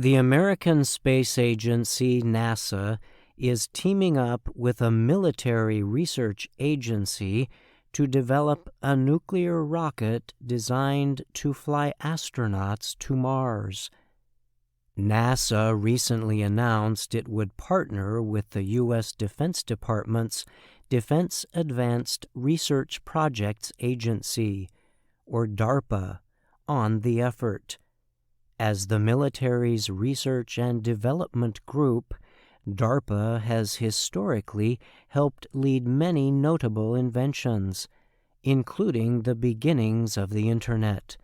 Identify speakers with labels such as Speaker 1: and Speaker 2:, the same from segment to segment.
Speaker 1: The American Space Agency, NASA, is teaming up with a military research agency to develop a nuclear rocket designed to fly astronauts to Mars. NASA recently announced it would partner with the U.S. Defense Department's Defense Advanced Research Projects Agency, or DARPA, on the effort. As the military's research and development group, DARPA has historically helped lead many notable inventions, including the beginnings of the Internet.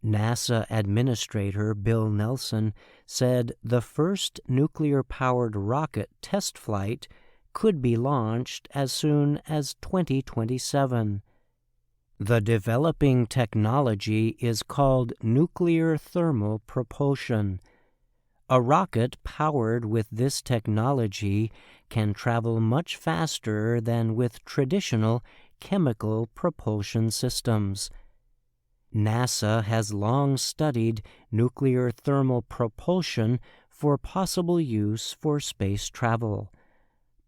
Speaker 1: NASA Administrator Bill Nelson said the first nuclear-powered rocket test flight could be launched as soon as 2027. The developing technology is called nuclear thermal propulsion. A rocket powered with this technology can travel much faster than with traditional chemical propulsion systems. NASA has long studied nuclear thermal propulsion for possible use for space travel,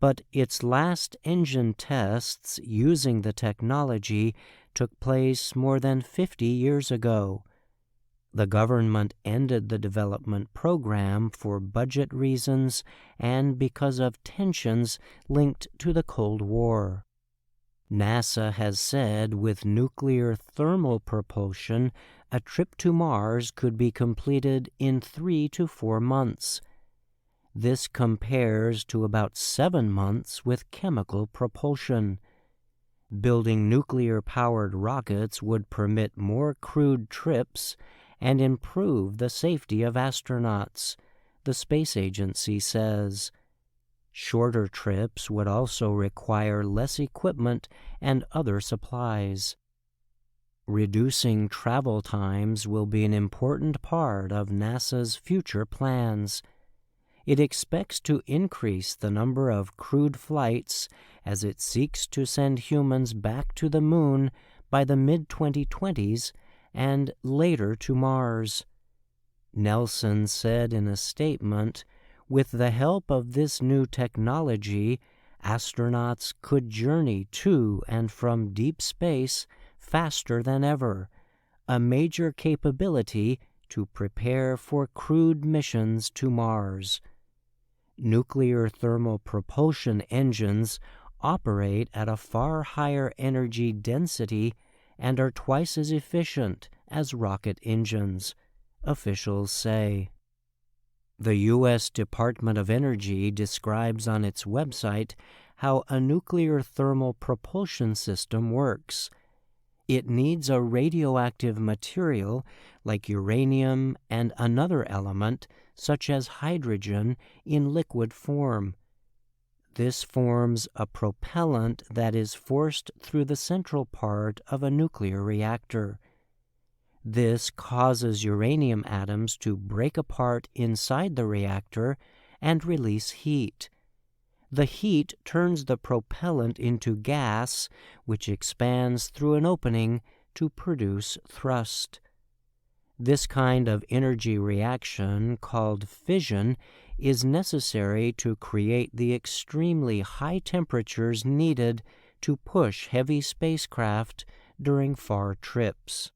Speaker 1: but its last engine tests using the technology took place more than 50 years ago. The government ended the development program for budget reasons and because of tensions linked to the Cold War. NASA has said with nuclear thermal propulsion, a trip to Mars could be completed in 3 to 4 months. This compares to about 7 months with chemical propulsion. Building nuclear-powered rockets would permit more crewed trips and improve the safety of astronauts, the space agency says. Shorter trips would also require less equipment and other supplies. Reducing travel times will be an important part of NASA's future plans. It expects to increase the number of crewed flights as it seeks to send humans back to the Moon by the mid-2020s and later to Mars. Nelson said in a statement, "With the help of this new technology, astronauts could journey to and from deep space faster than ever, a major capability to prepare for crewed missions to Mars." Nuclear thermal propulsion engines operate at a far higher energy density and are twice as efficient as rocket engines, officials say. The U.S. Department of Energy describes on its website how a nuclear thermal propulsion system works. It needs a radioactive material like uranium and another element, such as hydrogen, in liquid form. This forms a propellant that is forced through the central part of a nuclear reactor. This causes uranium atoms to break apart inside the reactor and release heat. The heat turns the propellant into gas, which expands through an opening to produce thrust. This kind of energy reaction, called fission, is necessary to create the extremely high temperatures needed to push heavy spacecraft during far trips.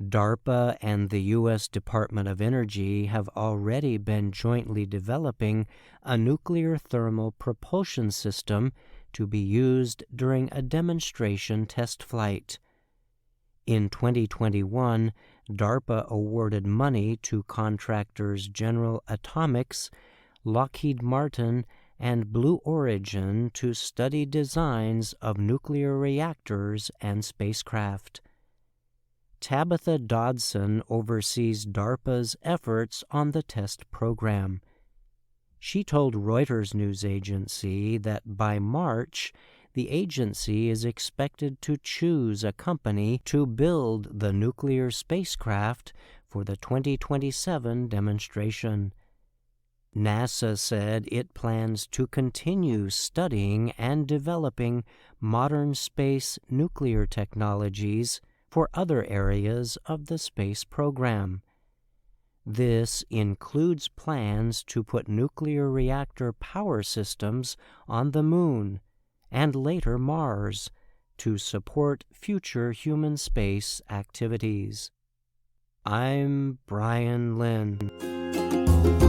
Speaker 1: DARPA and the U.S. Department of Energy have already been jointly developing a nuclear thermal propulsion system to be used during a demonstration test flight. In 2021, DARPA awarded money to contractors General Atomics, Lockheed Martin, and Blue Origin to study designs of nuclear reactors and spacecraft. Tabitha Dodson oversees DARPA's efforts on the test program. She told Reuters news agency that by March, the agency is expected to choose a company to build the nuclear spacecraft for the 2027 demonstration. NASA said it plans to continue studying and developing modern space nuclear technologies for other areas of the space program. This includes plans to put nuclear reactor power systems on the Moon and later Mars to support future human space activities. I'm Brian Lynn.